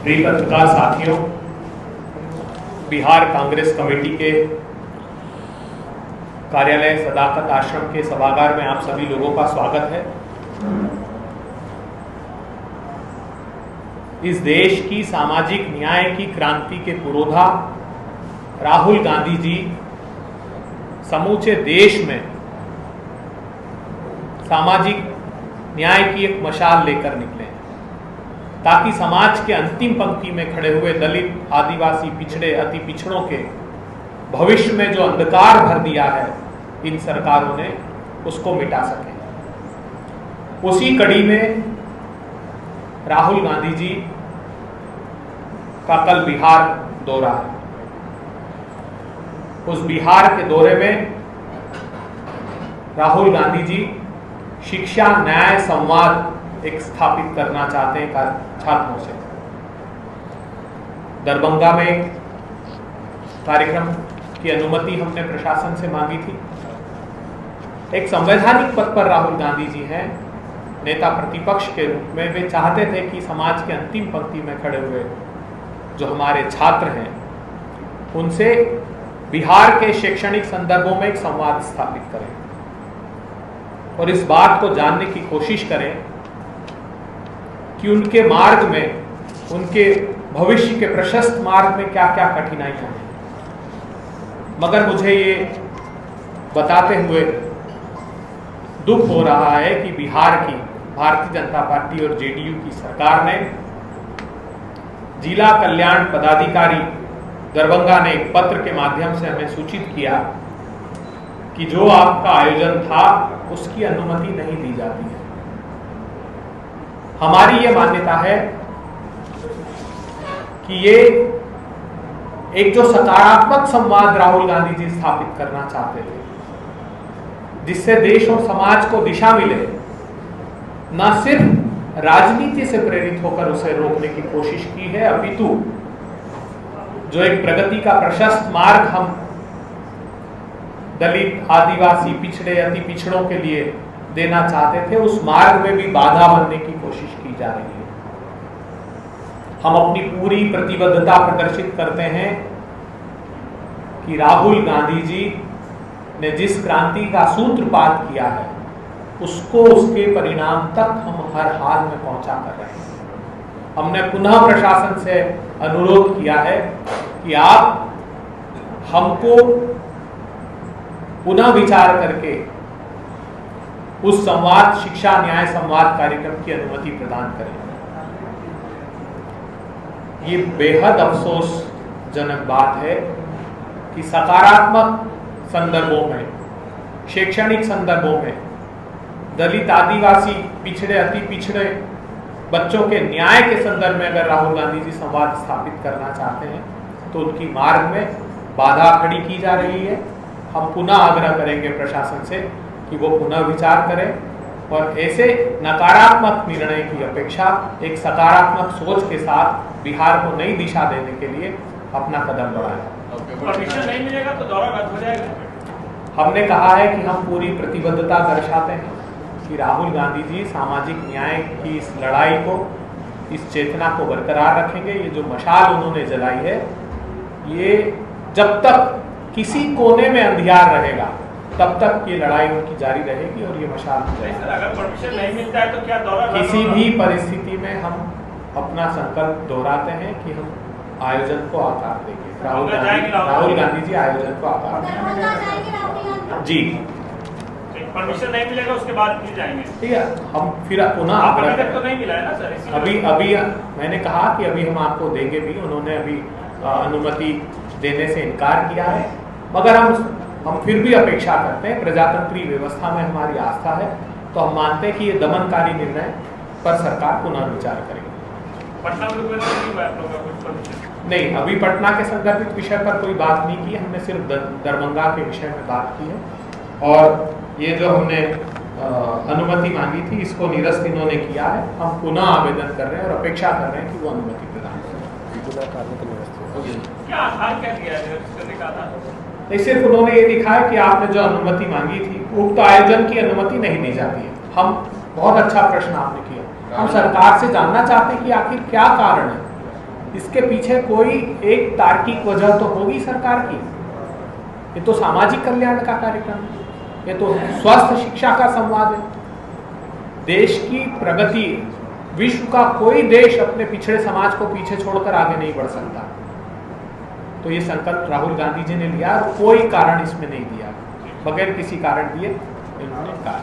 प्रिय पत्रकार साथियों, बिहार कांग्रेस कमेटी के कार्यालय सदाकत आश्रम के सभागार में आप सभी लोगों का स्वागत है। इस देश की सामाजिक न्याय की क्रांति के पुरोधा राहुल गांधी जी समूचे देश में सामाजिक न्याय की एक मशाल लेकर निकले ताकि समाज के अंतिम पंक्ति में खड़े हुए दलित, आदिवासी, पिछड़े, अति पिछड़ों के भविष्य में जो अंधकार भर दिया है इन सरकारों ने, उसको मिटा सके। उसी कड़ी में राहुल गांधी जी का कल बिहार दौरा है। उस बिहार के दौरे में राहुल गांधी जी शिक्षा न्याय संवाद एक स्थापित करना चाहते हैं छात्रों से। दरभंगा में कार्यक्रम की अनुमति हमने प्रशासन से मांगी थी। एक संवैधानिक पद पर राहुल गांधी जी हैं, नेता प्रतिपक्ष के रूप में वे चाहते थे कि समाज के अंतिम पंक्ति में खड़े हुए जो हमारे छात्र हैं उनसे बिहार के शैक्षणिक संदर्भों में एक संवाद स्थापित करें और इस बात को जानने की कोशिश करें कि उनके मार्ग में, उनके भविष्य के प्रशस्त मार्ग में क्या क्या कठिनाइयां हैं। मगर मुझे ये बताते हुए दुख हो रहा है कि बिहार की भारतीय जनता पार्टी और जेडीयू की सरकार ने जिला कल्याण पदाधिकारी दरभंगा ने एक पत्र के माध्यम से हमें सूचित किया कि जो आपका आयोजन था उसकी अनुमति नहीं दी जाती है। हमारी ये मान्यता है कि ये एक जो सकारात्मक संवाद राहुल गांधी जी स्थापित करना चाहते थे, जिससे देश और समाज को दिशा मिले, न सिर्फ राजनीति से प्रेरित होकर उसे रोकने की कोशिश की है, अपितु जो एक प्रगति का प्रशस्त मार्ग हम दलित, आदिवासी, पिछड़े, अति पिछड़ों के लिए देना चाहते थे, उस मार्ग में भी बाधा बनने की कोशिश की जा रही है। हम अपनी पूरी प्रतिबद्धता प्रदर्शित करते हैं कि राहुल गांधी जी ने जिस क्रांति का सूत्रपात किया है उसको, उसके परिणाम तक हम हर हाल में पहुंचा कर रहे हैं। हमने पुनः प्रशासन से अनुरोध किया है कि आप हमको पुनः विचार करके उस संवाद, शिक्षा न्याय संवाद कार्यक्रम की अनुमति प्रदान करें। ये बेहद अफसोसजनक बात है कि सकारात्मक संदर्भों में, शैक्षणिक संदर्भों में दलित, आदिवासी, पिछड़े, अति पिछड़े बच्चों के न्याय के संदर्भ में अगर राहुल गांधी जी संवाद स्थापित करना चाहते हैं तो उनकी मार्ग में बाधा खड़ी की जा रही है। हम पुनः आग्रह करेंगे प्रशासन से कि वो पुनः विचार करें और ऐसे नकारात्मक निर्णय की अपेक्षा एक सकारात्मक सोच के साथ बिहार को नई दिशा देने के लिए अपना कदम बढ़ाएं। परमिशन नहीं मिलेगा तो दौरा रद्द हो जाएगा। हमने कहा है कि हम पूरी प्रतिबद्धता दर्शाते हैं कि राहुल गांधी जी सामाजिक न्याय की इस लड़ाई को, इस चेतना को बरकरार रखेंगे। ये जो मशाल उन्होंने जलाई है, ये जब तक किसी कोने में अंधियार रहेगा तब तक ये लड़ाई उनकी जारी रहेगी और ये मशाल सर, अगर परमिशन नहीं मिलता है तो क्या दौरा? किसी भी परिस्थिति में हम अपना संकल्प दोहराते हैं कि हम आयोजन को आकार देंगे। राहुल गांधी जी आयोजन को आकार देंगे। जी, परमिशन नहीं मिलेगा उसके बाद फिर जाएंगे। ठीक है, हम फिर पुनः अभी तक तो नहीं मिला है ना सर? अभी मैंने कहा कि अभी हम आपको देंगे भी। उन्होंने अभी अनुमति देने से इनकार किया है, मगर हम फिर भी अपेक्षा करते हैं। प्रजातंत्रीय व्यवस्था में हमारी आस्था है, तो हम मानते हैं कि ये दमनकारी निर्णय पर सरकार पुनः विचार करेगी। पटना में नहीं, अभी पटना के संदर्भित विषय पर कोई बात नहीं की। हमने सिर्फ दरभंगा के विषय में बात की है और ये जो हमने अनुमति मांगी थी इसको निरस्त इन्होंने किया है। हम पुनः आवेदन कर रहे हैं और अपेक्षा कर रहे हैं कि वो अनुमति प्रदान करें। नहीं, सिर्फ उन्होंने ये लिखा है कि आपने जो अनुमति मांगी थी उक्त आयोजन की अनुमति नहीं दी जाती है। हम बहुत अच्छा प्रश्न आपने किया। हम सरकार से जानना चाहते हैं कि आखिर क्या कारण है इसके पीछे कोई एक तार्किक वजह तो होगी सरकार की। ये तो सामाजिक कल्याण का कार्यक्रम है, ये तो स्वस्थ शिक्षा का संवाद है। देश की प्रगति, विश्व का कोई देश अपने पिछड़े समाज को पीछे छोड़कर आगे नहीं बढ़ सकता। तो ये संकल्प राहुल गांधी जी ने लिया और कोई कारण इसमें नहीं दिया, बगैर किसी कारण दिए इन्होंने कहा।